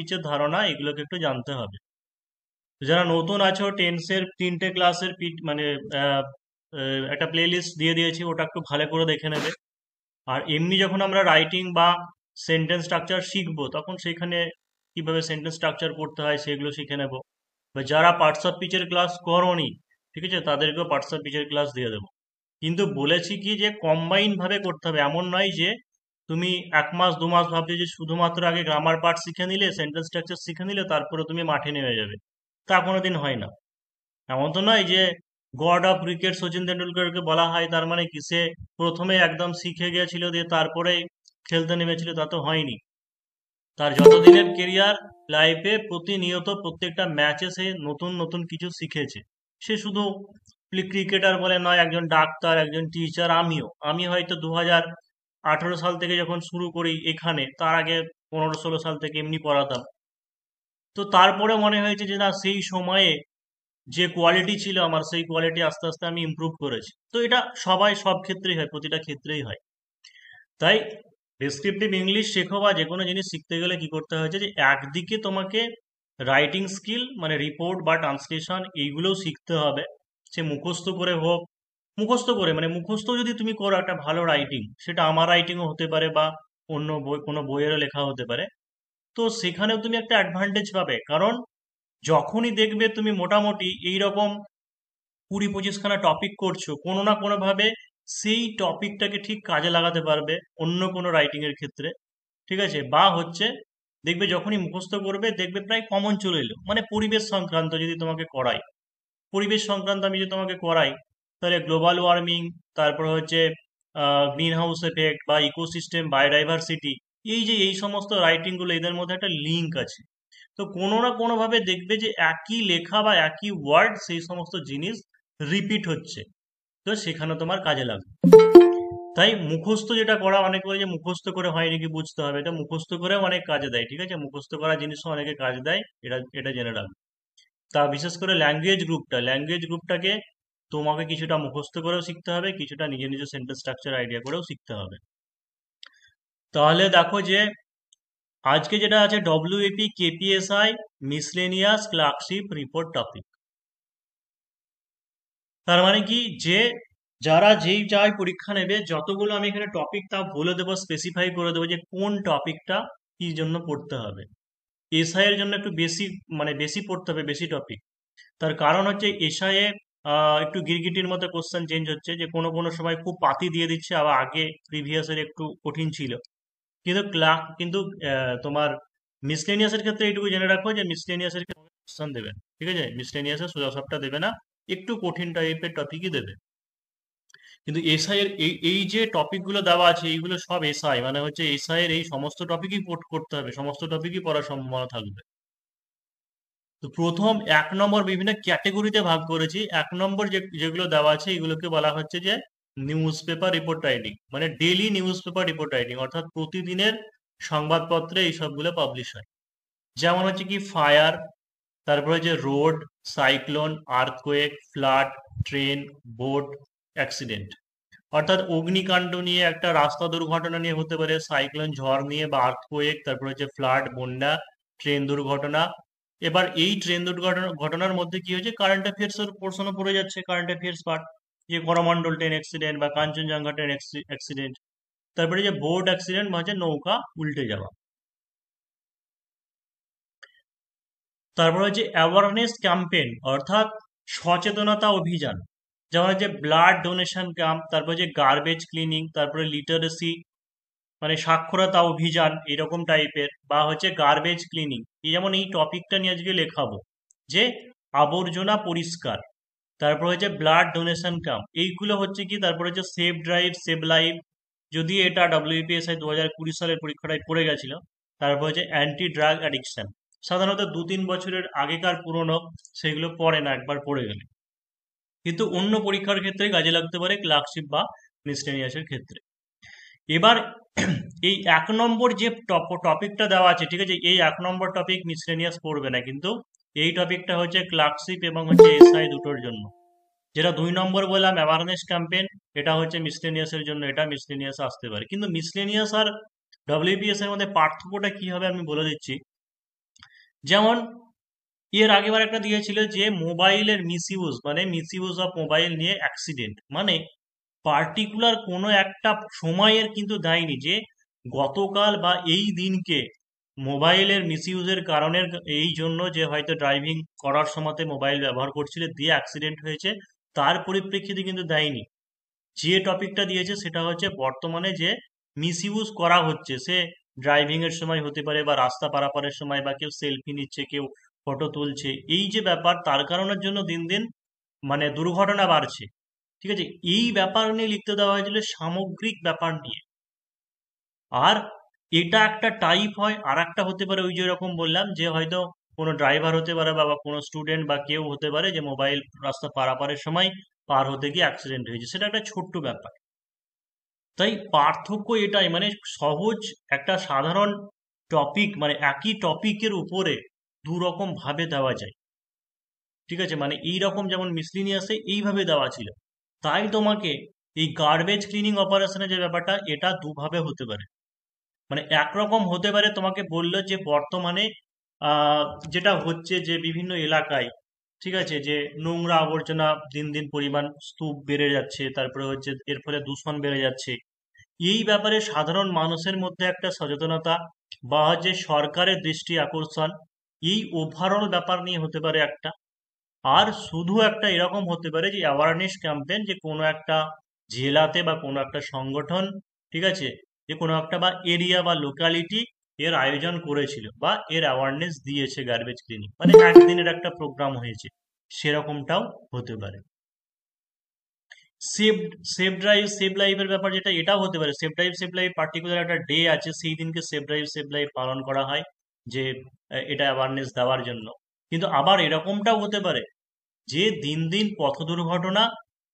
পিচের ধারণা এগুলোকে একটু জানতে হবে। তো যারা নতুন আছো, টেন্সের 3টে ক্লাসের মানে আহ, একটা প্লে লিস্ট দিয়ে দিয়েছি, ওটা একটু ভালো করে দেখে নেবে। আর এমনি যখন আমরা রাইটিং বা সেন্টেন্স স্ট্রাকচার শিখবো, তখন সেখানে কিভাবে সেন্টেন্স স্ট্রাকচার করতে হয় সেগুলো শিখে নেব। বা যারা পার্টস অফ পিচের ক্লাস করোনি, ঠিক আছে, তাদেরকেও পার্টস অফ পিচের ক্লাস দিয়ে দেবো। কিন্তু বলেছি কি যে কম্বাইন ভাবে করতে হবে, এমন নয় যে তুমি 1 মাস 2 মাস ভাবছো যে শুধুমাত্র আগে গ্রামার পার্ট শিখে নিলে, সেন্টেন্স স্ট্রাকচার শিখে নিলে, তারপরে তুমি মাঠে নেমে যাবে। তা কোনোদিন হয় না। এমন তো নয় যে গড অফ ক্রিকেট সচিন তেন্ডুলকরকে বলা হয় তার মানে কি সে প্রথমে একদম শিখে গিয়েছিল দিয়ে তারপরে খেলতে নেমেছিল, তা তো হয়নি। তার যতদিনের কেরিয়ার লাইফে প্রতিনিয়ত প্রত্যেকটা ম্যাচে সে নতুন নতুন কিছু শিখেছে। সে শুধু ক্রিকেটার বলে নয়, একজন ডাক্তার, একজন টিচার। আমি হয়তো 2018 সাল থেকে যখন শুরু করি এখানে, তার আগে 15-16 সাল থেকে এমনি পড়াতাম। তো তারপরে মনে হয়েছে যে না, সেই সময়ে যে কোয়ালিটি ছিল আমার, সেই কোয়ালিটি আস্তে আস্তে আমি ইমপ্রুভ করেছি। তো এটা সবাই সব ক্ষেত্রেই হয়, প্রতিটা ক্ষেত্রেই হয়। তাই ডেসক্রিপটিভ ইংলিশ শেখো বা যে কোনো জিনিস শিখতে গেলে কি করতে হয়েছে যে একদিকে তোমাকে রাইটিং স্কিল মানে রিপোর্ট বা ট্রান্সলেশন এইগুলোও শিখতে হবে। সে মুখস্থ করে হোক, মুখস্থ করে মানে মুখস্থ যদি তুমি করো একটা ভালো রাইটিং, সেটা আমার রাইটিংও হতে পারে বা অন্য বই, কোনো বইয়েরও লেখা হতে পারে। তো সেখানেও তুমি একটা অ্যাডভান্টেজ পাবে, কারণ যখনই দেখবে তুমি মোটামুটি এইরকম 20-25খানা টপিক করছো, কোনো না কোনো ভাবে সেই টপিকটাকে ঠিক কাজে লাগাতে পারবে অন্য কোনো রাইটিং এর ক্ষেত্রে। ঠিক আছে, বা হচ্ছে দেখবে যখনই মুখস্থ করবে দেখবে প্রায় কমন চলে এলো। মানে পরিবেশ সংক্রান্ত যদি তোমাকে করাই, পরিবেশ সংক্রান্ত আমি যদি তোমাকে করাই, তাহলে গ্লোবাল ওয়ার্মিং, তারপর হচ্ছে গ্রিন হাউস এফেক্ট বা ইকোসিস্টেম, বায়োডাইভার্সিটি, এই যে এই সমস্ত রাইটিং গুলো, এদের মধ্যে একটা লিঙ্ক আছে। তো কোনো না কোনো ভাবে দেখবে যে একই লেখা বা একই ওয়ার্ড, সেই সমস্ত জিনিস রিপিট হচ্ছে। তো সেখানে তোমার কাজে লাগবে। তাই মুখস্থ যেটা করা, অনেকে বলে যে মুখস্থ করে হয় নাকি, বুঝতে হবে, এটা মুখস্থ করেও অনেক কাজে দেয়। ঠিক আছে, মুখস্থ করা জিনিসও অনেকে কাজ দেয়, এটা এটা জেনে রাখবে। তা বিশেষ করে ল্যাঙ্গুয়েজ গ্রুপটাকে তোমাকে কিছুটা মুখস্থ করেও শিখতে হবে, কিছুটা নিজে নিজে সেন্টেন্স স্ট্রাকচার আইডিয়া করেও শিখতে হবে। তাহলে দেখো যে আজকে যেটা আছে, WAP, KPSI, miscellaneous, clerkship, report topic. তার মানে কি যে যারা যেই যাই পরীক্ষা নেবে, যতগুলো আমি এখানে টপিক তা বলে দেবো, স্পেসিফাই করে দেবো যে কোন টপিকটা কি জন্য পড়তে হবে। এসআই এর জন্য একটু বেশি, মানে বেশি পড়তে হবে, বেশি টপিক। তার কারণ হচ্ছে এসআই এ একটু গিরগিটির মতো কোশ্চেন চেঞ্জ হচ্ছে, যে কোনো কোনো সময় খুব পাতি দিয়ে দিচ্ছে, আবার আগে প্রিভিয়াস এর একটু কঠিন ছিল। কিন্তু তোমার মিসলেনিয়াস এর ক্ষেত্রে এইটুকু জেনে রাখো যে মিসলেনিয়াস এর ক্ষেত্রে কোশ্চেন দেবে না। ঠিক আছে, মিসলেনিয়াস এর সোজা সাপটা দেবে না, একটু কঠিন টাইপের টপিকই দেবে। কিন্তু এসআই এর এই এই যে টপিকগুলো দেওয়া আছে, এইগুলো সব এসআই, মানে হচ্ছে এসআই এর এই সমস্ত টপিকই করতে হবে, সমস্ত টপিকই পড়ার সম্ভাবনা থাকবে। তো প্রথম 1 নম্বর বিভিন্ন ক্যাটেগরিতে ভাগ করেছি। 1 নম্বর যেগুলো দেওয়া আছে এগুলোকে বলা হচ্ছে যে নিউজ পেপার রিপোর্ট রাইটিং, মানে daily news paper report writing, অর্থাৎ প্রতিদিনের সংবাদপত্রে এই সবগুলো পাবলিশ হয়। যেমন হচ্ছে কি ফায়ার, তারপরে যে road, cyclone, earthquake, flood, train, boat accident. অর্থাৎ অগ্নিকাণ্ড নিয়ে, একটা রাস্তা দুর্ঘটনা নিয়ে হতে পারে, সাইক্লোন ঝড় নিয়ে, বা আর্থকোয়েক, তারপরে হচ্ছে ফ্লাড বন্যা, ট্রেন দুর্ঘটনা। এবার এই ট্রেন ঘটনার মধ্যে কি হয়েছে, কারেন্ট অ্যাফেয়ার্স এর পোর্শনও পড়ে যাচ্ছে, কারেন্ট অ্যাফেয়ার্স পার্ট, যে করমণ্ডল ট্রেন অ্যাক্সিডেন্ট বা কাঞ্চনজঙ্ঘা ট্রেন অ্যাক্সিডেন্ট। তারপরে যে বোট অ্যাক্সিডেন্ট বা হচ্ছে নৌকা উল্টে যাওয়া। তারপর হচ্ছে অ্যাওয়ারনেস ক্যাম্পেইন, অর্থাৎ সচেতনতা অভিযান। যেমন হচ্ছে ব্লাড ডোনেশন ক্যাম্প, তারপর যে গার্বেজ ক্লিনিং, তারপরে লিটারেসি মানে সাক্ষরতা অভিযান এরকম টাইপের, বা হচ্ছে গার্বেজ ক্লিনিং। এই যেমন এই টপিকটা নিয়ে আজকে লেখাবো, যে আবর্জনা পরিষ্কার। তারপর হচ্ছে ব্লাড ডোনেশন ক্যাম্প, এইগুলো হচ্ছে কি। তারপর হচ্ছে সেভ ড্রাইভ, সেভ লাইফ, যদি এটা ডব্লিউপিএসআই 2020 সালের পরীক্ষাটায় পড়ে গেছিল। তারপর হচ্ছে অ্যান্টি ড্রাগ অ্যাডিকশন, সাধারণত 2-3 বছরের আগেকার পুরনো, সেগুলো পড়ে না একবার পড়ে গেলে, কিন্তু অন্য পরীক্ষার ক্ষেত্রে কাজে লাগতে পারে, ক্লার্কশিপ বা মিসলেনিয়াসের ক্ষেত্রে। এবার এই 1 নম্বর যে টপিকটা দেওয়া আছে, ঠিক আছে, এই 1 নম্বর টপিক মিসলেনিয়াস পড়বে না, কিন্তু এই টপিকটা হচ্ছে ক্লার্কশিপ এবং হচ্ছে এসআই দুটোর জন্য। যেটা 2 নম্বর বললাম অ্যাওয়ারনেস ক্যাম্পেইন, এটা হচ্ছে মিসলেনিয়াস এর জন্য, এটা মিসলেনিয়াস আসতে পারে। কিন্তু মিসলেনিয়াস আর ডব্লিউবিএস এর মধ্যে পার্থক্যটা কি হবে আমি বলে দিচ্ছি। যেমন এর আগেবার একটা দিয়েছিল যে মোবাইলের মিসইউজ, মানে মিসইউজ অফ মোবাইল নিয়ে অ্যাক্সিডেন্ট, মানে পার্টিকুলার কোনো একটা সময়ের কিন্তু দেয়নি যে গতকাল বা এই দিনকে মোবাইলের মিসইউজের কারণের এই জন্য যে হয়তো ড্রাইভিং করার সময়তে মোবাইল ব্যবহার করছিলে দিয়ে অ্যাক্সিডেন্ট হয়েছে, তার পরিপ্রেক্ষিতে কিন্তু দেয়নি। যে টপিকটা দিয়েছে সেটা হচ্ছে বর্তমানে যে মিসইউজ করা হচ্ছে, সে ড্রাইভিং এর সময় হতে পারে বা রাস্তা পারাপারের সময়, বা কেউ সেলফি নিচ্ছে, কেউ ফটো তুলছে, এই যে ব্যাপার তার কারণের জন্য দিন দিন মানে দুর্ঘটনা বাড়ছে। ঠিক আছে, এই ব্যাপার নিয়ে লিখতে দেওয়া হয়েছিল, সামগ্রিক ব্যাপার নিয়ে। আর এটা একটা টাইপ হয়, আর একটা হতে পারে ওই যে এরকম বললাম যে হয়তো কোনো ড্রাইভার হতে পারে বা কোনো স্টুডেন্ট বা কেউ হতে পারে যে মোবাইল রাস্তা পারাপারের সময় পার হতে গিয়ে অ্যাক্সিডেন্ট হয়েছে, সেটা একটা ছোট্ট ব্যাপার। তাই পার্থক্য এটাই, মানে সহজ একটা সাধারণ টপিক, মানে একই টপিকের উপরে দু রকম ভাবে দেওয়া যায়। ঠিক আছে, মানে এই রকম যেমন মিসলিনিয়াসে এইভাবে দেওয়া ছিল, তাই তোমাকে এই গার্বেজ ক্লিনিং অপারেশনের যে ব্যাপারটা, এটা দুভাবে হতে পারে। মানে একরকম হতে পারে, তোমাকে বললো যে বর্তমানে আহ, যেটা হচ্ছে যে বিভিন্ন এলাকায়, ঠিক আছে, যে নোংরা আবর্জনা দিন দিন পরিমাণ স্তূপ বেড়ে যাচ্ছে, তারপরে হচ্ছে এর ফলে দূষণ বেড়ে যাচ্ছে, এই ব্যাপারে সাধারণ মানুষের মধ্যে একটা সচেতনতা বা যে সরকারের দৃষ্টি আকর্ষণ, এই ওভারঅল ব্যাপার নিয়ে হতে পারে একটা। আর শুধু একটা এরকম হতে পারে যে অ্যাওয়ারনেস ক্যাম্পেইন, যে কোনো একটা জেলাতে বা কোনো একটা সংগঠন, ঠিক আছে, যে কোনো একটা বা এরিয়া বা লোকালিটি এর আয়োজন করেছিল বা এর অ্যাওয়ারনেস দিয়েছে গার্বেজ ক্লিনিং, মানে একদিনের একটা প্রোগ্রাম হয়েছে, সেরকমটাও হতে পারে। সেভ সেভ ড্রাইভ সেভ লাইফের ব্যাপার যেটা, এটাও হতে পারে। সেভ লাইফ পার্টিকুলার একটা ডে আছে, সেই দিনকে সেভ লাইফ পালন করা হয়, যে এটা অ্যাওয়ারনেস দেওয়ার জন্য। কিন্তু আবার এরকমটাও হতে পারে যে দিন দিন পথ দুর্ঘটনা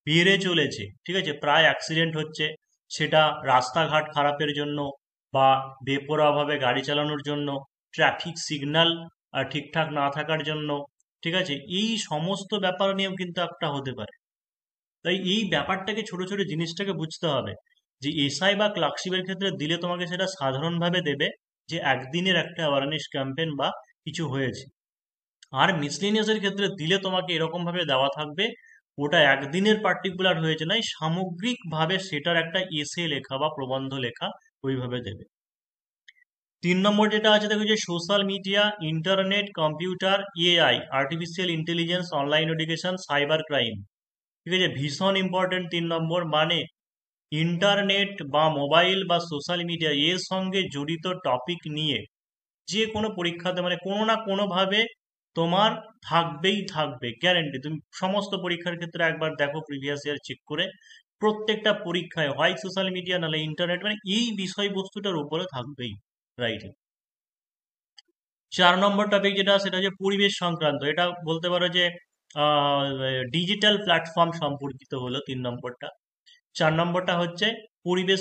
বেড়ে চলেছে, ঠিক আছে, প্রায় অ্যাক্সিডেন্ট হচ্ছে, সেটা রাস্তাঘাট খারাপের জন্য বা বেপরোয়াভাবে গাড়ি চালানোর জন্য, ট্রাফিক সিগন্যাল ঠিকঠাক না থাকার জন্য, ঠিক আছে, এই সমস্ত ব্যাপার নিয়েও কিন্তু একটা হতে পারে। তাই এই ব্যাপারটাকে, ছোট ছোট জিনিসটাকে বুঝতে হবে, যে এসআই বা ক্লার্কশিপের ক্ষেত্রে দিলে তোমাকে সেটা সাধারণভাবে দেবে, যে একদিনের একটা অ্যাওয়ারনেস ক্যাম্পেইন বা কিছু হয়েছে। আর মিসলেনিয়াসের ক্ষেত্রে দিলে তোমাকে এরকম ভাবে দেওয়া থাকবে, ওটা একদিনের পার্টিকুলার হয়েছে নয়, সামগ্রিক ভাবে সেটার একটা এসে লেখা বা প্রবন্ধ লেখা, ওইভাবে দেবে। 3 নম্বর যেটা আছে দেখো, যে social media, internet, computer, AI, artificial intelligence, online education, cyber crime. ঠিক আছে, ভীষণ ইম্পর্টেন্ট 3 নম্বর, মানে ইন্টারনেট বা মোবাইল বা সোশ্যাল মিডিয়া এর সঙ্গে জড়িত টপিক নিয়ে যে কোনো পরীক্ষাতে মানে কোনো না কোনো ভাবে তোমার থাকবেই থাকবে, গ্যারেন্টি। তুমি সমস্ত পরীক্ষার ক্ষেত্রে একবার দেখো প্রিভিয়াস ইয়ার চেক করে, প্রত্যেকটা পরীক্ষায় হয় সোশ্যাল মিডিয়া নাহলে ইন্টারনেট, মানে এই বিষয়বস্তুটার উপরে থাকবেই। রাইট। 4 নম্বর টপিক যেটা, সেটা হচ্ছে পরিবেশ সংক্রান্ত, এটা বলতে পারো যে ডিজিটাল প্ল্যাটফর্ম সম্পর্কিত হলো 3 নম্বরটা। 4 নম্বরটা হচ্ছে পরিবেশ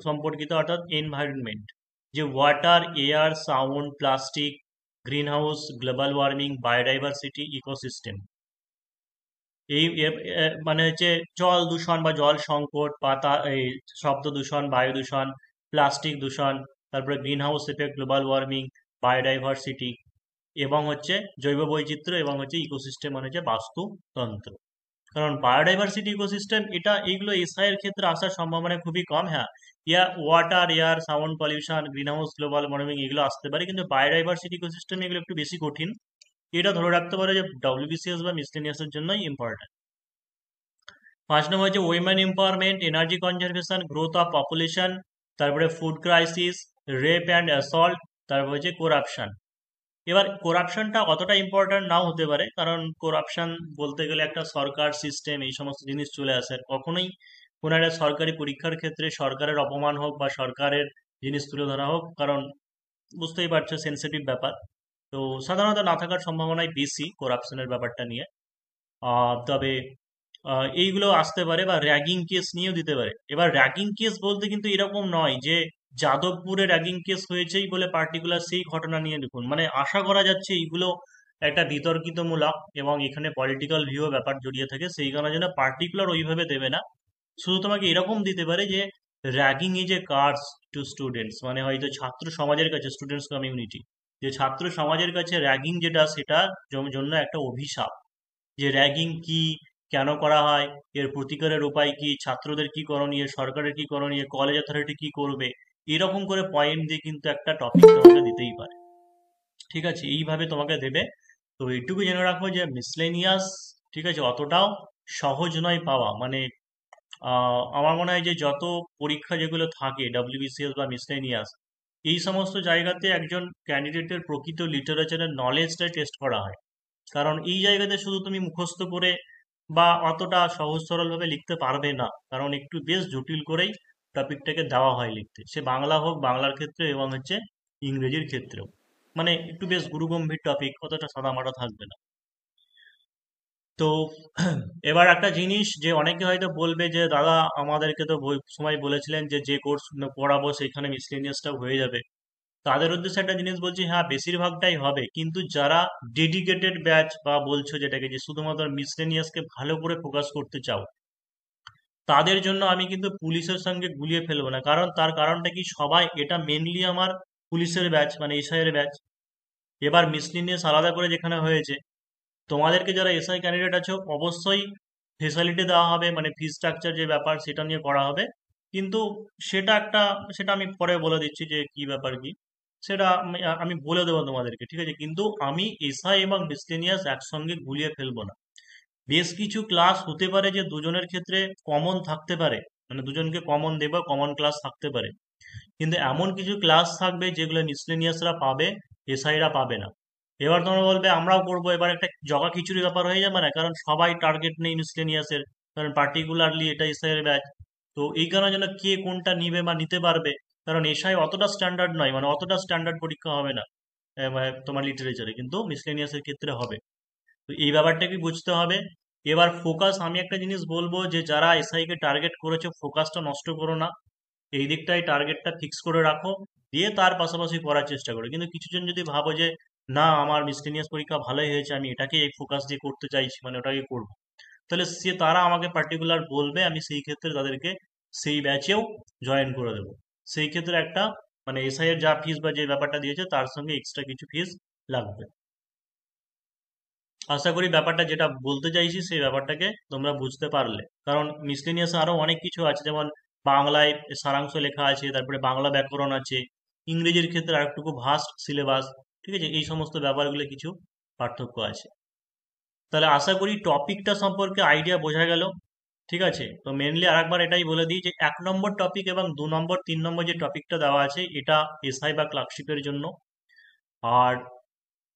সম্পর্কিত, অর্থাৎ এনভায়রনমেন্ট, যে water, air, sound, plastic, green house, global warming, biodiversity, ecosystem. মানে হচ্ছে জল দূষণ বা জল সংকট, এই শব্দ দূষণ, বায়ু দূষণ, প্লাস্টিক দূষণ, তারপরে green house effect, global warming, biodiversity, এবং হচ্ছে জৈব বৈচিত্র্য, এবং হচ্ছে ইকোসিস্টেম মানে হচ্ছে বাস্তুতন্ত্র। কারণ বায়োডাইভার্সিটি, ইকোসিস্টেম, এটা এইগুলো এসআই এর ক্ষেত্রে আসার সম্ভাবনা খুবই কম। হ্যাঁ, water, air, sound pollution, green house, global warming এগুলো আসতে পারে, কিন্তু বায়োডাইভার্সিটি, ইকোসিস্টেম এগুলো একটু বেশি কঠিন। এটা ধরে রাখতে পারে যে ডব্লিউবিসিএস বা মিসলেনিয়াস এর জন্যই ইম্পর্টেন্ট। 5 নম্বর হচ্ছে women empowerment, energy conservation, growth of population, তারপরে food crisis, rape and assault, তারপরে হচ্ছে করাপশন। এবার করাপশনটা অতটা ইম্পর্ট্যান্ট নাও হতে পারে, কারণ করাপশন বলতে গেলে একটা সরকার, সিস্টেম, এই সমস্ত জিনিস চলে আসে। আর কখনোই কোনো একটা সরকারি পরীক্ষার ক্ষেত্রে সরকারের অপমান হোক বা সরকারের জিনিস তুলে ধরা হোক, কারণ বুঝতেই পারছো সেন্সিটিভ ব্যাপার, তো সাধারণত না থাকার সম্ভাবনাই বেশি করাপশনের ব্যাপারটা নিয়ে। তবে এইগুলো আসতে পারে, বা র্যাগিং কেস নিয়েও দিতে পারে। এবার র্যাগিং কেস বলতে কিন্তু এরকম নয় যে যাদবপুরে র্যাগিং কেস হয়েছেই বলে পার্টিকুলার সেই ঘটনা নিয়ে লিখুন, মানে আশা করা যাচ্ছে এইগুলো একটা বিতর্কিতমূলক এবং এখানে পলিটিক্যাল ভিউ ব্যাপার জড়িয়ে থাকে, সেই কারণে জন্য পার্টিকুলার ওইভাবে দেবে না। শুধু তোমাকে এরকম দিতে পারে যে ragging is a curse to students, মানে হয়তো ছাত্র সমাজের কাছে, স্টুডেন্টস কমিউনিটি, যে ছাত্র সমাজের কাছে র্যাগিং যেটা সেটা জন্য একটা অভিশাপ। যে র্যাগিং কি, কেন করা হয়, এর প্রতিকারের উপায় কি, ছাত্রদের কি করণীয়, সরকারের কি করণীয়, কলেজ অথরিটি কি করবে, এরকম করে পয়েন্ট দিয়ে কিন্তু একটা টপিক তোমাকে দিতেই পারে। ঠিক আছে, এইভাবে তোমাকে দেবে। তো এইটুকু জেনে রাখো যে মিসলেনিয়াস, ঠিক আছে, অতটাও সহজ নয় পাওয়া। মানে আমার মনে হয় যে যত পরীক্ষা যেগুলো থাকে ডব্লিউবিসিএস বা মিসলেনিয়াস, এই সমস্ত জায়গাতে একজন ক্যান্ডিডেটের প্রকৃত লিটারেচারের নলেজটা টেস্ট করা হয়। কারণ এই জায়গাতে শুধু তুমি মুখস্থ করে বা অতটা সহজ সরলভাবে লিখতে পারবে না, কারণ একটু বেশ জটিল করেই টপিকটাকে দেওয়া হয় লিখতে, সে বাংলা হোক, বাংলার ক্ষেত্রে এবং হচ্ছে ইংরেজির ক্ষেত্রেও। মানে একটু বেশ গুরুগম্ভীর টপিক, অতটা সাদামাটা থাকবে না। তো এবার একটা জিনিস যে অনেকে হয়তো বলবে যে দাদা আমাদেরকে তো সময় বলেছিলেন যে যে কোর্স পড়াবো সেখানে মিসলেনিয়াসটাও হয়ে যাবে। তাদের উদ্দেশ্যে একটা জিনিস বলছি, হ্যাঁ বেশিরভাগটাই হবে, কিন্তু যারা ডেডিকেটেড ব্যাচ বা বলছো যেটাকে যে শুধুমাত্র মিসলেনিয়াসকে ভালো করে ফোকাস করতে চাও, তাদের জন্য আমি কিন্তু পুলিশের সঙ্গে গুলিয়ে ফেলবো না। কারণ তার কারণটা কি, সবাই এটা মেনলি আমার পুলিশের ব্যাচ মানে এসআই এর ব্যাচ। এবার মিসলেনিয়াস আলাদা করে যেখানে হয়েছে, তোমাদেরকে যারা এসআই ক্যান্ডিডেট আছো অবশ্যই ফেসিলিটি দেওয়া হবে, মানে ফি স্ট্রাকচার যে ব্যাপার সেটা নিয়ে করা হবে। কিন্তু সেটা আমি পরে বলে দিচ্ছি যে কি ব্যাপার কি, সেটা আমি বলে দেবো তোমাদেরকে, ঠিক আছে। কিন্তু আমি এসআই এবং মিসলেনিয়াস একসঙ্গে গুলিয়ে ফেলবো না। বেশ কিছু ক্লাস হতে পারে যে দুজনের ক্ষেত্রে কমন থাকতে পারে, মানে দুজনকে কমন দেবো, কমন ক্লাস থাকতে পারে। কিন্তু এমন কিছু ক্লাস থাকবে যেগুলো মিসলেনিয়াসরা পাবে, এসআইরা পাবে না। এবার তোমরা বলবে আমরাও করবো, এবার একটা জগা খিচুড়ি ব্যাপার হয়ে যাবে না? কারণ সবাই টার্গেট নেই মিসলেনিয়াসের, কারণ পার্টিকুলারলি এটা এসআই এর ব্যাচ। তো এই কারণে যেন কে কোনটা নিবে বা নিতে পারবে, কারণ এসআই অতটা স্ট্যান্ডার্ড নয়, মানে অতটা স্ট্যান্ডার্ড পরীক্ষা হবে না মানে তোমার লিটারেচারে, কিন্তু মিসলেনিয়াসের ক্ষেত্রে হবে। তো এই ব্যাপারটাকে বুঝতে হবে। এবার ফোকাস, আমি একটা জিনিস বলবো যে যারা এসআই কে টার্গেট করেছো, ফোকাসটা নষ্ট করো না। এই দিকটাই টার্গেটটা ফিক্স করে রাখো, দিয়ে তার পাশাপাশি পড়ার চেষ্টা করো। কিন্তু কিছুজন যদি ভাবো যে না আমার মিসলেনিয়াস পরীক্ষা ভালোই হয়েছে, আমি এটাকে এই ফোকাস দিয়ে করতে চাইছি, মানে ওটাকে করবো, তাহলে তারা আমাকে পার্টিকুলার বলবে, আমি সেই ক্ষেত্রে তাদেরকে সেই ব্যাচেও জয়েন করে দেবো। সেই ক্ষেত্রে একটা মানে এসআই এর যা ফিস বা যে ব্যাপারটা দিয়েছে তার সঙ্গে এক্সট্রা কিছু ফিস লাগবে। আশা করি ব্যাপারটা যেটা বলতে চাইছি সেই ব্যাপারটাকে তোমরা বুঝতে পারলে। কারণ মিসলেনিয়াসে আরো অনেক কিছু আছে, যেমন বাংলায় সারাংশ লেখা আছে, তারপরে বাংলা ব্যাকরণ আছে, ইংরেজির ক্ষেত্রে আরেকটুকু ভাস্ট সিলেবাস। ঠিক আছে, এই সমস্ত ব্যাপারগুলো কিছু পার্থক্য আছে। তাহলে আশা করি টপিকটা সম্পর্কে আইডিয়া বোঝা গেল। ঠিক আছে, তো মেনলি আরেকবার এটাই বলে দিই যে 1 নম্বর টপিক এবং 2 নম্বর 3 নম্বর যে টপিকটা দেওয়া আছে এটা এসআই বা ক্লার্কশিপের জন্য। আর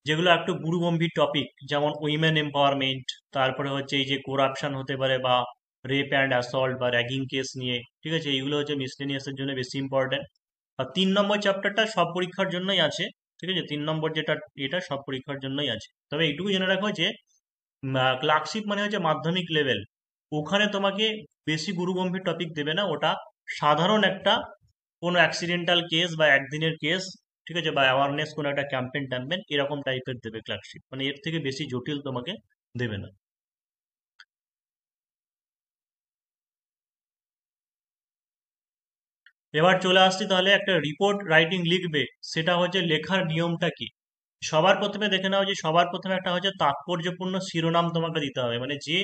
যেগুলো একটু গুরুগম্ভীর টপিক, যেমন উইমেন এম্পাওয়ারমেন্ট, তারপরে হচ্ছে এই যে করাপশন হতে পারে বা রেপ অ্যান্ড অ্যাসল্ট বা র্যাগিং কেস নিয়ে, ঠিক আছে, এইগুলো হচ্ছে মিসলেনিয়াসের জন্য বেশি ইম্পর্টেন্ট। আর 3 নম্বর চ্যাপ্টারটা সব পরীক্ষার জন্যই আছে। ঠিক আছে, 3 নম্বর যেটা এটা সব পরীক্ষার জন্যই আছে। তবে এইটুকু জেনে রাখো যে ক্লার্কশিপ মানে হচ্ছে মাধ্যমিক লেভেল, ওখানে তোমাকে বেশি গুরুগম্ভীর টপিক দেবে না। ওটা সাধারণ একটা কোনো অ্যাক্সিডেন্টাল কেস বা একদিনের কেস, ঠিক আছে, বা অ্যাওয়ারনেস কোনো একটা ক্যাম্পেন ট্যাম্পেন এরকম টাইপের দেবে ক্লার্কশিপ, মানে এর থেকে বেশি জটিল তোমাকে দেবে না। এবার চলে আসছি তাহলে একটা রিপোর্ট রাইটিং লিখবে, সেটা হচ্ছে লেখার নিয়মটা কি। সবার প্রথমে দেখে নাও যে সবার প্রথমে একটা হচ্ছে তাৎপর্যপূর্ণ শিরোনাম তোমাকে দিতে হবে, মানে যে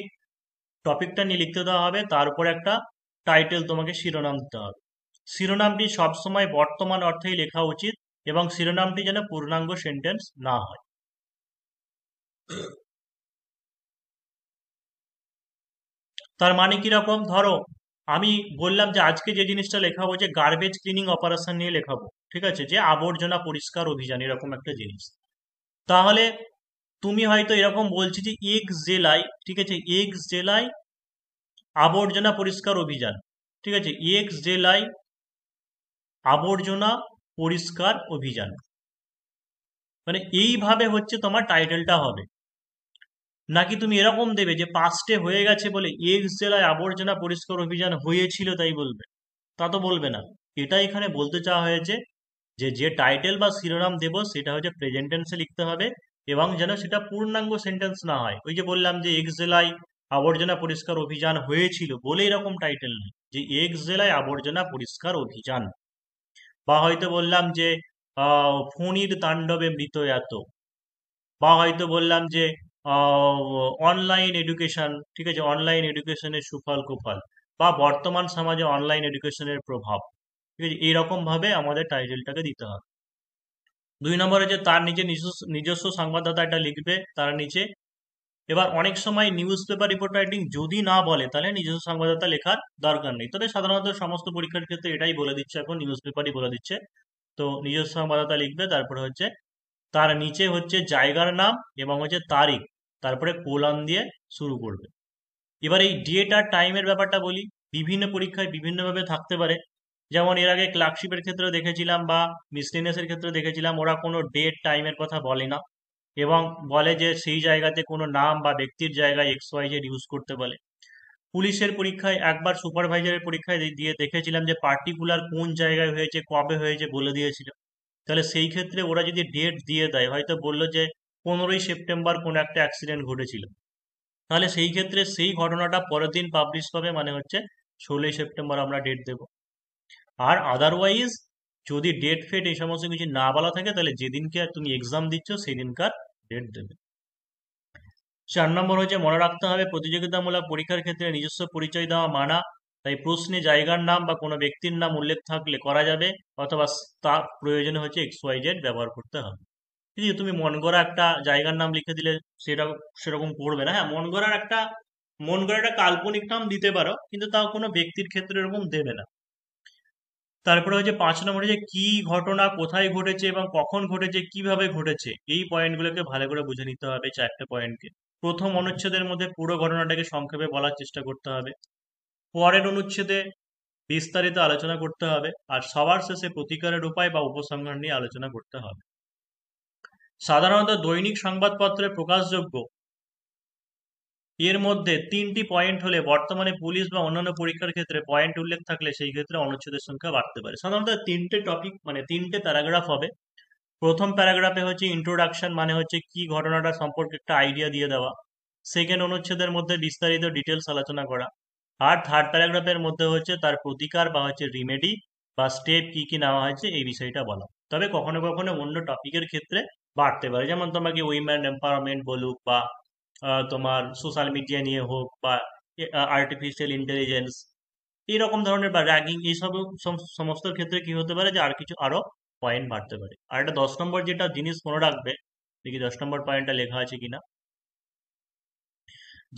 টপিকটা নিয়ে লিখতে দেওয়া হবে তার উপর একটা টাইটেল তোমাকে শিরোনাম দিতে হবে। শিরোনামটি সবসময় বর্তমান অর্থেই লেখা উচিত এবং শিরোনামটি যেন পূর্ণাঙ্গ সেন্টেন্স না হয়। তার মানে কিরকম, ধরো আমি বললাম যে আজকে যে জিনিসটা লেখাবো যে গার্বেজ ক্লিনিং অপারেশন নিয়ে লেখাবো, ঠিক আছে, যে আবর্জনা পরিষ্কার অভিযান এরকম একটা জিনিস। তাহলে তুমি হয়তো এরকম বলছি যে এক্স জেলায়, ঠিক আছে, এক্স জেলায় আবর্জনা পরিষ্কার অভিযান, ঠিক আছে, এক্স জেলায় আবর্জনা পরিষ্কার অভিযান, মানে এইভাবে হচ্ছে তোমার টাইটেলটা হবে। নাকি তুমি এরকম দেবে যে পাস্টে হয়ে গেছে বলে এক্স জেলায় আবর্জনা পরিষ্কার অভিযান হয়েছিল তাই বলবে? তা তো বলবে না। এটা এখানে বলতে চাওয়া হয়েছে যে যে টাইটেল বা শিরোনাম দেব সেটা হচ্ছে প্রেজেন্ট টেন্সে লিখতে হবে, এবং যেন সেটা পূর্ণাঙ্গ সেন্টেন্স না হয়। ওই যে বললাম যে এক্স জেলায় আবর্জনা পরিষ্কার অভিযান হয়েছিল বলে এরকম টাইটেল নেই, যে এক্স জেলায় আবর্জনা পরিষ্কার অভিযান। বা হয়তো বললাম যে ফণীর তাণ্ডবে মৃত এত, বা হয়তো বললাম যে অনলাইন এডুকেশন, ঠিক আছে, অনলাইন এডুকেশনের সুফল কুফল, বা বর্তমান সমাজে অনলাইন এডুকেশনের প্রভাব, ঠিক আছে, এইরকম ভাবে আমাদের টাইটেলটাকে দিতে হবে। 2 নম্বর হচ্ছে তার নিচে নিজস্ব নিজস্ব সংবাদদাতা এটা লিখবে তার নিচে। এবার অনেক সময় নিউজ পেপার রিপোর্ট রাইটিং যদি না বলে তাহলে নিজস্ব সংবাদদাতা লেখার দরকার নেই, তবে সাধারণত সমস্ত পরীক্ষার ক্ষেত্রে এটাই বলে দিচ্ছে, এখন নিউজ পেপারই বলে দিচ্ছে। তো নিজস্ব সংবাদদাতা লিখবে, তারপরে হচ্ছে তার নিচে হচ্ছে জায়গার নাম এবং হচ্ছে তারিখ, তারপরে কোলন দিয়ে শুরু করবে। এবার এই ডেট আর টাইমের ব্যাপারটা বলি। বিভিন্ন পরীক্ষায় বিভিন্নভাবে থাকতে পারে। যেমন এর আগে ক্লার্কশিপের ক্ষেত্রে দেখেছিলাম বা মিসলেনিয়াসের ক্ষেত্রে দেখেছিলাম, ওরা কোনো ডেট টাইমের কথা বলে না এবং বলে যে সেই জায়গাতে কোনো নাম বা ব্যক্তির জায়গায় XYZ ইউজ করতে বলে। পুলিশের পরীক্ষায় একবার সুপারভাইজারের পরীক্ষায় দিয়ে দেখেছিলাম যে পার্টিকুলার কোন জায়গায় হয়েছে কবে হয়েছে বলে দিয়েছিল। তাহলে সেই ক্ষেত্রে ওরা যদি ডেট দিয়ে দেয়, হয়তো বললো যে 15ই সেপ্টেম্বর কোনো একটা অ্যাক্সিডেন্ট ঘটেছিল, তাহলে সেই ক্ষেত্রে সেই ঘটনাটা পরের দিন পাবলিশ হবে, মানে হচ্ছে 16ই সেপ্টেম্বর আমরা ডেট দেব। আর আদারওয়াইজ যদি ডেট ফেট এই সমস্ত কিছু না বলা থাকে, তাহলে যেদিনকে তুমি এক্সাম দিচ্ছ সেই দিনকার ডেট দেবে। 4 নম্বর হচ্ছে মনে রাখতে হবে প্রতিযোগিতামূলক পরীক্ষার ক্ষেত্রে নিজস্ব পরিচয় দেওয়া মানা। তাই প্রশ্নে জায়গার নাম বা কোনো ব্যক্তির নাম উল্লেখ থাকলে করা যাবে, অথবা তার প্রয়োজনে হচ্ছে XYZ ব্যবহার করতে হবে। যদি তুমি মন গড়া একটা জায়গার নাম লিখে দিলে সেটা সেরকম পড়বে না। হ্যাঁ, মন গড়া একটা কাল্পনিক নাম দিতে পারো, কিন্তু তাও কোনো ব্যক্তির ক্ষেত্রে এরকম দেবে না। তারপরে হচ্ছে 5 নম্বরে যে কি ঘটনা কোথায় ঘটেছে এবং কখন ঘটেছে কিভাবে ঘটেছে, এই পয়েন্টগুলোকে ভালো করে বুঝে নিতে হবে, 4টে পয়েন্টকে। প্রথম অনুচ্ছেদের মধ্যে পুরো ঘটনাটাকে সংক্ষেপে বলার চেষ্টা করতে হবে, পরের অনুচ্ছেদে বিস্তারিত আলোচনা করতে হবে, আর সবার শেষে প্রতিকারের উপায় বা উপসংহার নিয়ে আলোচনা করতে হবে। সাধারণত দৈনিক সংবাদপত্রে প্রকাশযোগ্য এর মধ্যে 3টি পয়েন্ট হলে বর্তমানে পুলিশ বা অন্যান্য পরীক্ষার ক্ষেত্রে পয়েন্ট উল্লেখ থাকলে সেই ক্ষেত্রে অনুচ্ছেদের সংখ্যা বাড়তে পারে। সাধারণত 3টে টপিক মানে 3টে প্যারাগ্রাফ হবে। প্রথম প্যারাগ্রাফে হচ্ছে ইন্ট্রোডাকশন, মানে হচ্ছে কি ঘটনাটা সম্পর্কে একটা আইডিয়া দিয়ে দেওয়া। সেকেন্ড অনুচ্ছেদের মধ্যে বিস্তারিত ডিটেলস আলোচনা করা। আর থার্ড প্যারাগ্রাফের মধ্যে হচ্ছে তার প্রতিকার বা হচ্ছে রিমেডি বা স্টেপ কি কি নেওয়া হয়েছে এই বিষয়টা বলা। তবে কখনো কখনো অন্য টপিকের ক্ষেত্রে বাড়তে পারে, যেমন তোমাকে উইমেন এম্পাওয়ারমেন্ট বলুক, বা তোমার সোশ্যাল মিডিয়া নিয়ে হোক, বা আর্টিফিশিয়াল ইন্টেলিজেন্স এইরকম ধরনের, বা র্যাগিং, এইসব সমস্ত ক্ষেত্রে কি হতে পারে যে আর কিছু আরো পয়েন্ট বাড়তে পারে। আর একটা 10 নম্বর যেটা জিনিস মনে রাখবে, দেখি 10 নম্বর পয়েন্টটা লেখা আছে কিনা,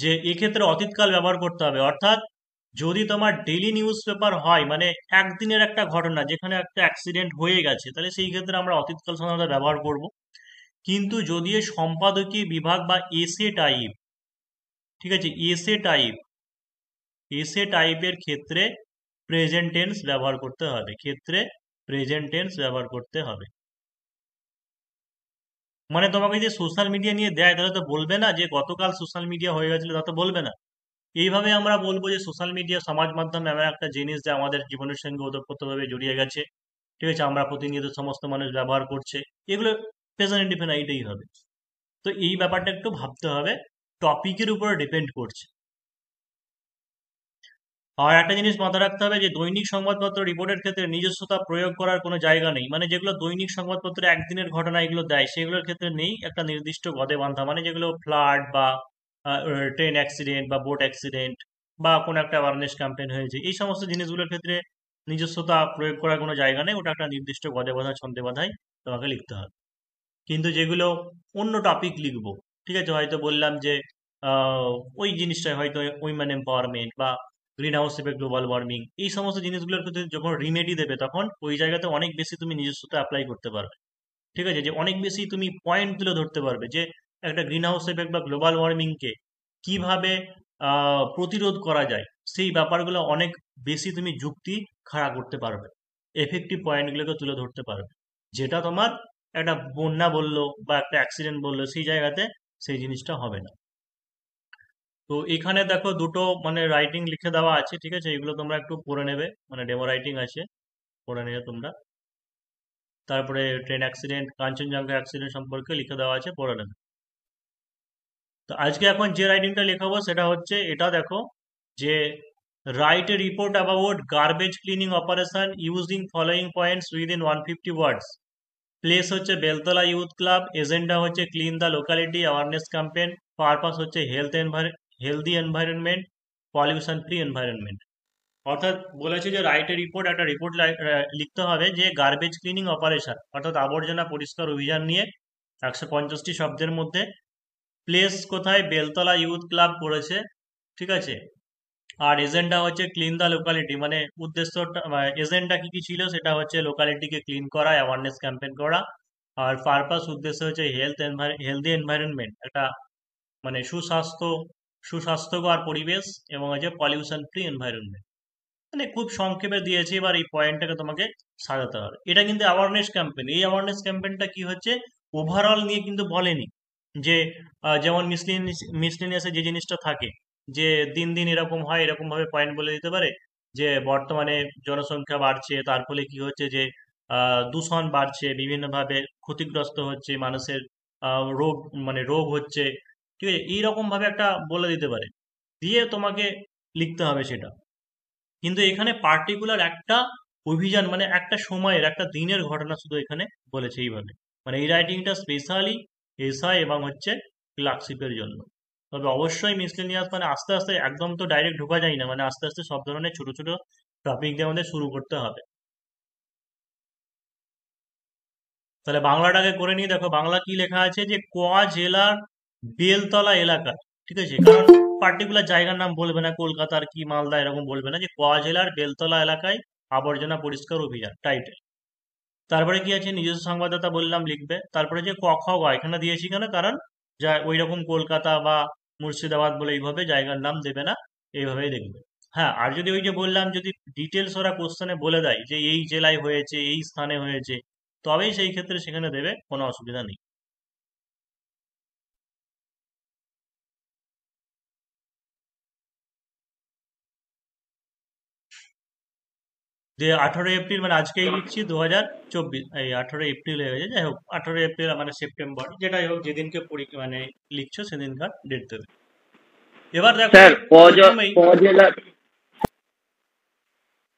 যে এক্ষেত্রে অতীতকাল ব্যবহার করতে হবে। অর্থাৎ যদি তোমার ডেইলি নিউজ পেপার হয়, মানে একদিনের একটা ঘটনা যেখানে একটা অ্যাক্সিডেন্ট হয়ে গেছে, তাহলে সেই ক্ষেত্রে আমরা অতীতকাল সাধারণত ব্যবহার করব। কিন্তু যদি এ সম্পাদকীয় বিভাগ বা এসে টাইপ, ঠিক আছে, এসে টাইপের ক্ষেত্রে প্রেজেন্ট টেন্স ব্যবহার করতে হবে, ক্ষেত্রে প্রেজেন্ট টেন্স ব্যবহার করতে হবে। মানে তোমাকে যে সোশ্যাল মিডিয়া নিয়ে দেয়, তাহলে তো বলবে না যে গতকাল সোশ্যাল মিডিয়া হয়ে গেছিল, তা তো বলবে না। এইভাবে আমরা বলবো যে সোশ্যাল মিডিয়া, সমাজ মাধ্যম এমন একটা জিনিস যা আমাদের জীবনের সঙ্গে ওতপ্রোতভাবে জড়িয়ে গেছে, ঠিক আছে, আমরা প্রতিনিয়ত সমস্ত মানুষ ব্যবহার করছে, এগুলো প্রেজেন্ট ইনডিফিনাইটই হবে। তো এই ব্যাপারটা একটু ভাবতে হবে, টপিকের উপরে ডিপেন্ড করছে। আর একটা জিনিস মাথায় রাখতে হবে যে দৈনিক সংবাদপত্র রিপোর্টের ক্ষেত্রে নিজস্বতা প্রয়োগ করার কোনো জায়গা নেই। মানে যেগুলো দৈনিক সংবাদপত্রে একদিনের ঘটনা এগুলো দেয়, সেগুলোর ক্ষেত্রে নেই একটা নির্দিষ্ট গদে বাঁধা, মানে যেগুলো ফ্লাড বা ট্রেন অ্যাক্সিডেন্ট বা বোট অ্যাক্সিডেন্ট বা কোনো একটা অ্যাওয়ারনেস ক্যাম্পেইন হয়েছে, এই সমস্ত জিনিসগুলোর ক্ষেত্রে নিজস্বতা প্রয়োগ করার কোনো জায়গা নেই, ওটা একটা নির্দিষ্ট গদে বাঁধা ছন্দে বাঁধাই তোমাকে লিখতে হবে। কিন্তু যেগুলো অন্য টপিক লিখবো, ঠিক আছে, হয়তো বললাম যে আহ, ওই জিনিসটা হয়তো উইমেন এম্পাওয়ারমেন্ট বা green house effect, global warming, এই সমস্ত জিনিসগুলোর ক্ষেত্রে যখন রিমেডি দেবে, তখন ওই জায়গাতে অনেক বেশি তুমি নিজস্বতা অ্যাপ্লাই করতে পারবে। ঠিক আছে, যে অনেক বেশি তুমি পয়েন্ট তুলে ধরতে পারবে যে একটা গ্রিন হাউস ইফেক্ট বা গ্লোবাল ওয়ার্মিংকে কিভাবে প্রতিরোধ করা যায়, সেই ব্যাপারগুলো অনেক বেশি তুমি যুক্তি খাড়া করতে পারবে, এফেক্টিভ পয়েন্টগুলোকে তুলে ধরতে পারবে, যেটা তোমার একটা বন্যা বললো বা একটা অ্যাক্সিডেন্ট বললো সেই জায়গাতে সেই জিনিসটা হবে না। তো এখানে দেখো দুটো মানে রাইটিং লিখে দেওয়া আছে, ঠিক আছে, এগুলো তোমরা একটু পড়ে নেবে, মানে ডেমো রাইটিং আছে, পড়ে নেবে তোমরা। তারপরে ট্রেন অ্যাক্সিডেন্ট, কাঞ্চনজঙ্ঘা অ্যাক্সিডেন্ট সম্পর্কে লিখে দেওয়া আছে, পড়ে নেবে। তো আজকে এখন যে রাইটিংটা লেখাবো সেটা হচ্ছে এটা, দেখো, যে write a report about garbage cleaning operation using following points within 150 words. Place হচ্ছে বেলতলা ইউথ ক্লাব, এজেন্ডা হচ্ছে clean the locality awareness campaign, purpose হচ্ছে healthy environment, pollution free environment. অর্থাৎ বলেছে যে রাইট এ রিপোর্ট, একটা রিপোর্ট লিখতে হবে যে গার্বেজ ক্লিনিং অপারেশন অর্থাৎ আবর্জনা পরিষ্কার অভিযান নিয়ে 150টি শব্দের মধ্যে। প্লেস কোথায়? বেলতলা ইউথ ক্লাব করেছে, ঠিক আছে। আর এজেন্ডা হচ্ছে ক্লিন দ্য লোকালিটি, মানে উদ্দেশ্যটা এজেন্ডা কি কি ছিল সেটা হচ্ছে লোকালিটিকে ক্লিন করা, অ্যাওয়ারনেস ক্যাম্পেন করা। আর পারপাস উদ্দেশ্য হচ্ছে হেলদি এনভায়রনমেন্ট, একটা মানে সুস্বাস্থ্যকর পরিবেশ, এবং হচ্ছে পলিউশন ফ্রি এনভায়রনমেন্ট। মানে খুব সংক্ষেপে দিয়েছি, এবার এই পয়েন্টটাকে তোমাকে সাজাতে হবে। এটা কিন্তু অ্যাওয়ারনেস ক্যাম্পেইন। এই অ্যাওয়ারনেস ক্যাম্পেইনটা কি হচ্ছে, ওভারঅল নিয়ে কিন্তু বলেনি যে যেমন মিসলিনিয়াসে যে জিনিসটা থাকে যে দিন দিন এরকম হয়, এরকম ভাবে পয়েন্ট বলে দিতে পারে যে বর্তমানে জনসংখ্যা বাড়ছে, তার ফলে কি হচ্ছে যে দূষণ বাড়ছে, বিভিন্নভাবে ক্ষতিগ্রস্ত হচ্ছে মানুষের, রোগ মানে রোগ হচ্ছে, ঠিক আছে, এইরকম ভাবে একটা বলে দিতে পারে, দিয়ে তোমাকে লিখতে হবে সেটা। কিন্তু এখানে পার্টিকুলার একটা অভিযান মানে একটা সময়ের একটা দিনের ঘটনা শুধু এখানে বলেছে এইভাবে। মানে এই রাইটিংটা স্পেশালি এসআই এবং হচ্ছে ক্লার্কশিপের জন্য। তবে অবশ্যই মিসলেনিয়াস মানে আস্তে আস্তে একদম তো ডাইরেক্ট ঢোকা যায় না, মানে আস্তে আস্তে সব ধরনের ছোট ছোট টপিক দিয়ে আমাদের শুরু করতে হবে। তাহলে বাংলাটাকে করে নিয়ে দেখো, বাংলা কি লেখা আছে যে কোয়া জেলার বেলতলা এলাকায়, ঠিক আছে, কারণ পার্টিকুলার জায়গার নাম বলবে না, কলকাতার কি মালদা এরকম বলবে না, যে কোয়া জেলার বেলতলা এলাকায় আবর্জনা পরিষ্কার অভিযান টাইটেল। তারপরে কি আছে, নিজস্ব সংবাদদাতা বললাম লিখবে। তারপরে যে ক খ গ এখানে দিয়েছি কেন, কারণ যা ওই রকম কলকাতা বা মুর্শিদাবাদ বলে এইভাবে জায়গার নাম দেবে না, এইভাবেই দেখবে। হ্যাঁ, আর যদি ওই যে বললাম যদি ডিটেলস ওরা কোশ্চেনে বলে দেয় যে এই জেলায় হয়েছে, এই স্থানে হয়েছে, তবেই সেই ক্ষেত্রে সেখানে দেবে, কোনো অসুবিধা নেই। যে 18 এপ্রিল মানে আজকেই লিখছি 2024, এই 18 এপ্রিল হয়ে গেছে, যাই হোক 18 এপ্রিল মানে সেপ্টেম্বর, যেটাই হোক যেদিনকে পরীক্ষা মানে লিখছো সেদিনকার ডেট দেবে। এবার দেখো স্যার যে প্রথমেই জেলার।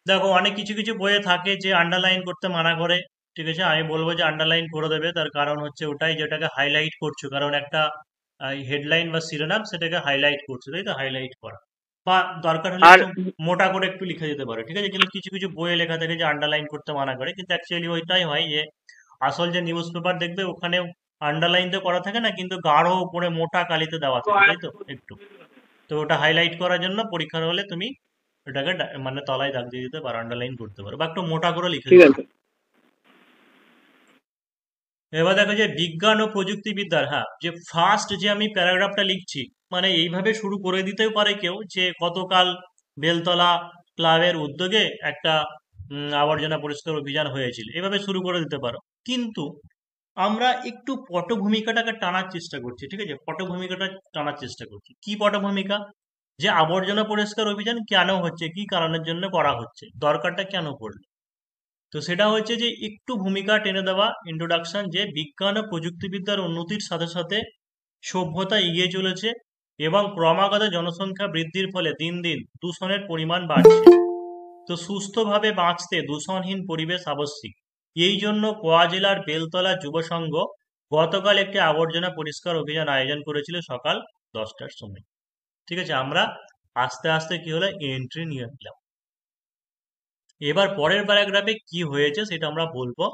দেখো অনেক কিছু কিছু বইয়ে থাকে যে আন্ডারলাইন করতে মানা করে, ঠিক আছে, আমি বলবো যে আন্ডারলাইন করে দেবে। তার কারণ হচ্ছে ওটাই যেটাকে হাইলাইট করছো, কারণ একটা হেডলাইন বা শিরোনাম সেটাকে হাইলাইট করছো, তাই তো, হাইলাইট করা। বা দরকার হলে আর একটু মোটা করে একটু লিখে দিতে পারো, ঠিক আছে। কিন্তু কিছু কিছু বইয়ে লেখা থাকে যে আন্ডারলাইন করতে মানা করে, কিন্তু অ্যাকচুয়ালি ওইটাই হয় যে আসল যে নিউজ পেপার দেখবে ওখানে আন্ডারলাইন তো করা থাকে না, কিন্তু গাঢ় করে মোটা কালিতে দেওয়া থাকে, তাই তো একটু। তো ওটা হাইলাইট করার জন্য পরীক্ষার হলে তুমি ওটাকে মানে তলায় দাগ দিয়ে দিতে পারো, আন্ডারলাইন করতে পারো, বা একটু মোটা করে লিখে ঠিক দিতে আছে। পারো। এবার দেখো যে বিজ্ঞান ও প্রযুক্তিবিদ্যার, হ্যাঁ, যে ফার্স্ট যে আমি প্যারাগ্রাফটা লিখছি, মানে এইভাবে শুরু করে দিতেও পারে কেউ যে গতকাল বেলতলা ক্লাবের উদ্যোগে একটা আবর্জনা পরিষ্কার অভিযান হয়েছিল, এভাবে শুরু করে দিতে পারো। কিন্তু আমরা একটু পটভূমিকাটাকে টানার চেষ্টা করছি, ঠিক আছে, পটভূমিকাটা টানার চেষ্টা করছি। কি পটভূমিকা? যে আবর্জনা পরিষ্কার অভিযান কেন হচ্ছে, কি কারণের জন্য করা হচ্ছে, দরকারটা কেন পড়লো। তো সেটা হচ্ছে যে একটু ভূমিকা টেনে দেওয়া, ইন্ট্রোডাকশন, যে বিজ্ঞান ও প্রযুক্তিবিদ্যার উন্নতির সাথে সাথে সভ্যতা এগিয়ে চলেছে এবং ক্রমাগত জনসংখ্যা বৃদ্ধির ফলে দিন দিন দূষণের পরিমাণ বাড়ছে। তো সুস্থভাবে বাঁচতে দূষণহীন পরিবেশ আবশ্যিক। এই জন্য কোয়া জেলার বেলতলা যুব সংঘ গতকাল একটি আবর্জনা পরিষ্কার অভিযান আয়োজন করেছিল সকাল 10টার সময়, ঠিক আছে। আমরা আস্তে আস্তে কি হলো, এন্ট্রি নিয়ে নিলাম। এবার পরের প্যারাগ্রাফে কি হয়েছে সেটা আমরা বলবো।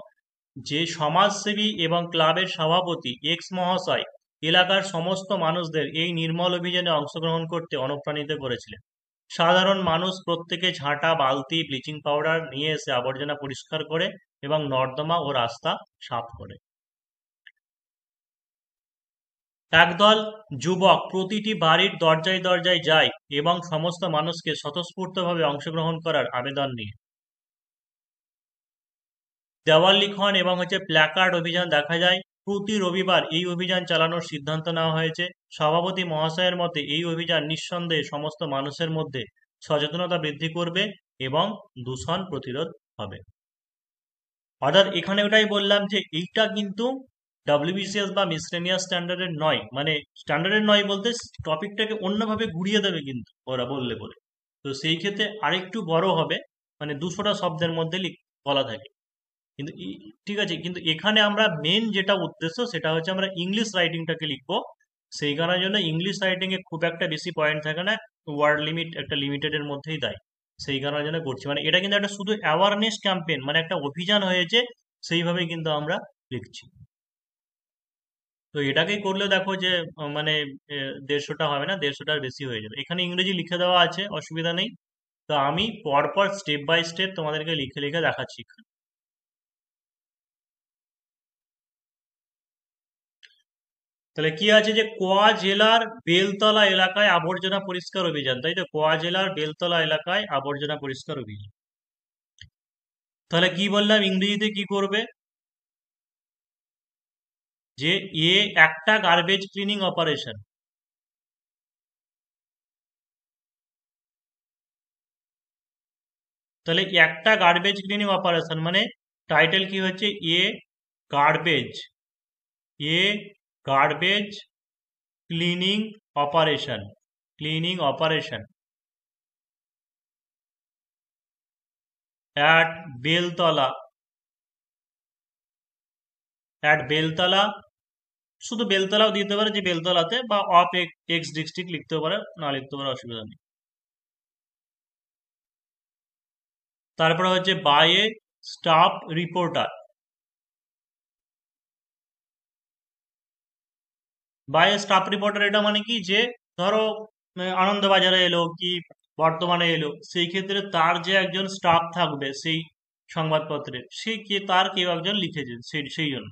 যে সমাজসেবী এবং ক্লাবের সভাপতি এক্স মহাশয় এলাকার সমস্ত মানুষদের এই নির্মল অভিযানে অংশগ্রহণ করতে অনুপ্রাণিত করেছিলেন। সাধারণ মানুষ প্রত্যেকে ঝাঁটা, বালতি, ব্লিচিং পাউডার নিয়ে এসে আবর্জনা পরিষ্কার করে এবং নর্দমা ও রাস্তা সাফ করে। একদল যুবক প্রতিটি বাড়ির দরজায় দরজায় যায় এবং সমস্ত মানুষকে স্বতঃস্ফূর্তভাবে অংশগ্রহণ করার আবেদন নিয়ে দেওয়াল লিখন এবং প্ল্যাকার্ড অভিযান দেখা যায়। প্রতি রবিবার এই অভিযান চালানোর সিদ্ধান্ত নেওয়া হয়েছে। সভাপতি মহাশয়ের মতে এই অভিযান নিঃসন্দেহে সমস্ত মানুষের মধ্যে সচেতনতা বৃদ্ধি করবে এবং দূষণ প্রতিরোধ হবে। অর্থাৎ এখানে ওটাই বললাম যে এইটা কিন্তু ডাব্লিউবিসিএস বা মিসলেনিয়াস স্ট্যান্ডার্ডের নয়, মানে স্ট্যান্ডার্ডের নয় বলতে টপিকটাকে অন্যভাবে ঘুরিয়ে দেবে কিন্তু ওরা বললে বলে। তো সেই ক্ষেত্রে আরেকটু বড় হবে, মানে 200টা শব্দের মধ্যে বলা থাকে। কিন্তু ঠিক আছে, কিন্তু এখানে আমরা মেন যেটা উদ্দেশ্য সেটা হচ্ছে আমরা ইংলিশ রাইটিংটাকে লিখবো। সেই কারণের জন্য ইংলিশ রাইটিং এ খুব একটা বেশি পয়েন্ট থাকে না, ওয়ার্ড লিমিট একটা লিমিটেড এর মধ্যেই দেয়। সেই কারণের জন্য করছি, মানে এটা কিন্তু একটা শুধু অ্যাওয়ারনেস ক্যাম্পেইন, মানে একটা অভিযান হয়েছে, সেইভাবে কিন্তু আমরা লিখছি। তো এটাকেই করলে দেখো যে মানে 150টা হবে না, 150টার বেশি হয়ে যাবে। এখানে ইংরেজি লিখে দেওয়া আছে, অসুবিধা নেই। তো আমি পরপর স্টেপ বাই স্টেপ তোমাদেরকে লিখে লিখে দেখাচ্ছি এখানে। তাহলে কি আছে যে কোয়া জেলার বেলতলা এলাকায় আবর্জনা পরিষ্কার অভিযান, তাই তো, কোয়া জেলার বেলতলা এলাকায় আবর্জনা পরিষ্কার অভিযান। তাহলে কি বললাম, ইংরেজিতে কি করবে, যে একটা গার্বেজ ক্লিনিং অপারেশন। তাহলে একটা গার্বেজ ক্লিনিং অপারেশন মানে টাইটেল কি হচ্ছে, a garbage a garbage cleaning operation, cleaning operation at Beltala, at Beltala, শুধু বেলতলাও দিতে পারে, যে বেলতলাতে, বা অফ এক্স ডিস্ট্রিক্ট লিখতে পারে, না লিখতে পারে, অসুবিধা নেই। তারপরে হচ্ছে by a staff reporter, by a staff reporter এটা মানে কি, যে ধরো আনন্দবাজারে এলো কি বর্তমানে এলো, সেই ক্ষেত্রে তার যে একজন স্টাফ থাকবে সেই সংবাদপত্রে, সে কে, তার কেউ একজন লিখেছে, সেই সেই জন্য।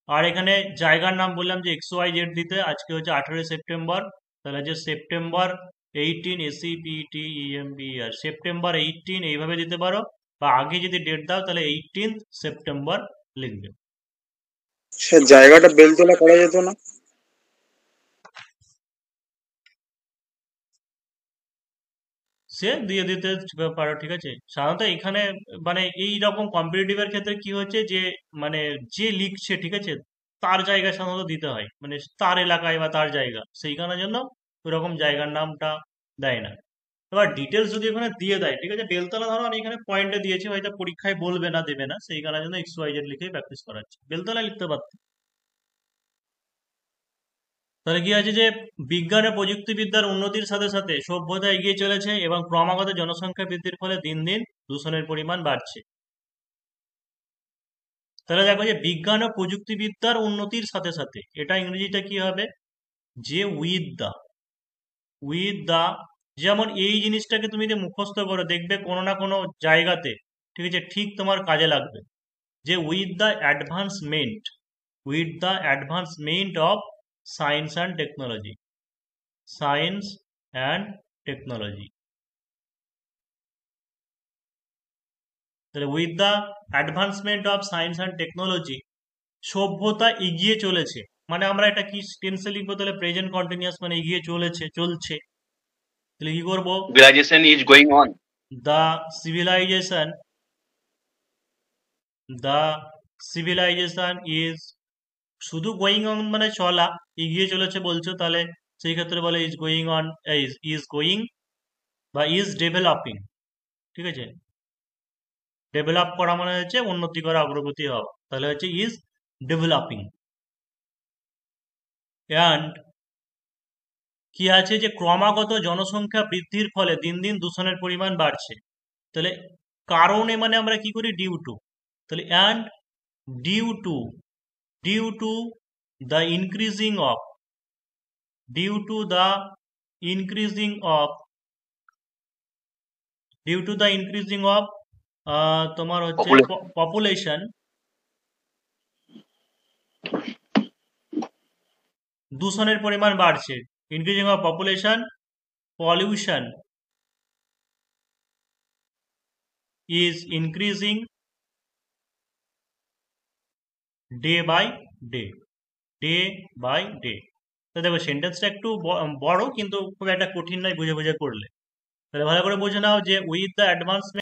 আর এখানে জায়গার নাম বললাম যে XYZ দিতে, আজকে হচ্ছে 18 সেপ্টেম্বর, তাহলে যে সেপ্টেম্বর 18, SEPTEMBER, সেপ্টেম্বর 18 এইভাবে দিতে পারো, বা আগে যদি ডেট দাও তাহলে 18 সেপ্টেম্বর লিখবে। সে জায়গাটা বেলতলা করা যেত না? সে দিয়ে দিতে পারো, ঠিক আছে। সাধারণত এখানে মানে এই রকম কম্পিটিটিভ এর ক্ষেত্রে কি হচ্ছে যে মানে যে লিখছে, ঠিক আছে, তার জায়গা সাধারণত দিতে হয়, মানে তার এলাকায় বা তার জায়গা, সেইখানের জন্য ওইরকম জায়গার নামটা দেয় না। এবার ডিটেলস যদি এখানে দিয়ে দেয়, ঠিক আছে, বেলতলা ধরো আমি এখানে পয়েন্টে দিয়েছি, হয়তো পরীক্ষায় বলবে না, দেবে না, সেই কারণের জন্য XYZ লিখেই প্র্যাকটিস করাচ্ছি, বেলতলা লিখতে পারতো। তাহলে কি আছে যে বিজ্ঞান ও প্রযুক্তিবিদ্যার উন্নতির সাথে সাথে সভ্যতা এগিয়ে চলেছে এবং ক্রমাগত জনসংখ্যা বৃদ্ধির ফলে দিন দিন দূষণের পরিমাণ বাড়ছে। তাহলে দেখো যে বিজ্ঞান ও প্রযুক্তিবিদ্যার উন্নতির সাথে সাথে, এটা ইংরেজিটা কি হবে, যে উইথ দা, যেমন এই জিনিসটাকে তুমি যদি মুখস্থ করো, দেখবে কোনো না কোনো জায়গাতে, ঠিক আছে, ঠিক তোমার কাজে লাগবে, যে with the advancement of science and technology, science and technology. তাহলে with the advancement of science and technology, সভ্যতা এগিয়ে চলেছে, মানে আমরা এটা কি টেন্সে লিখবো, তাহলে প্রেজেন্ট কন্টিনিউয়াস, মানে এগিয়ে চলেছে, চলছে। তাহলে কি করবো, Civilization is going on. The civilization, the civilization is, শুধু গোয়িং অন মানে চলা, এগিয়ে চলেছে বলছো, তাহলে সেই ক্ষেত্রে বলে is going on, is going, বা ইজ ডেভেলপিং, ঠিক আছে। ডেভেলপ করা মানে হচ্ছে উন্নতি করা, অগ্রগতি হওয়া, তাহলে হচ্ছে ইজ ডেভেলপিং। অ্যান্ড কি আছে যে ক্রমাগত জনসংখ্যা বৃদ্ধির ফলে দিন দিন দূষণের পরিমাণ বাড়ছে। তাহলে কারণে মানে আমরা কি করি, ডিউ টু, তাহলে and due to, due to the increasing of, due to the increasing of, due to the increasing of, তোমার হচ্ছে Population. পপুলেশন, দূষণের পরিমাণ বাড়ছে, increasing of population, pollution is increasing day by day, day by day. তো দেখো সেন্টেন্সটা একটু বড়, কিন্তু খুব একটা কঠিন নয়, বুঝে বুঝে করলে। তাহলে ভালো করে বুঝে নাও যে উইথ দ্য অ্যাডভান্সমেন্ট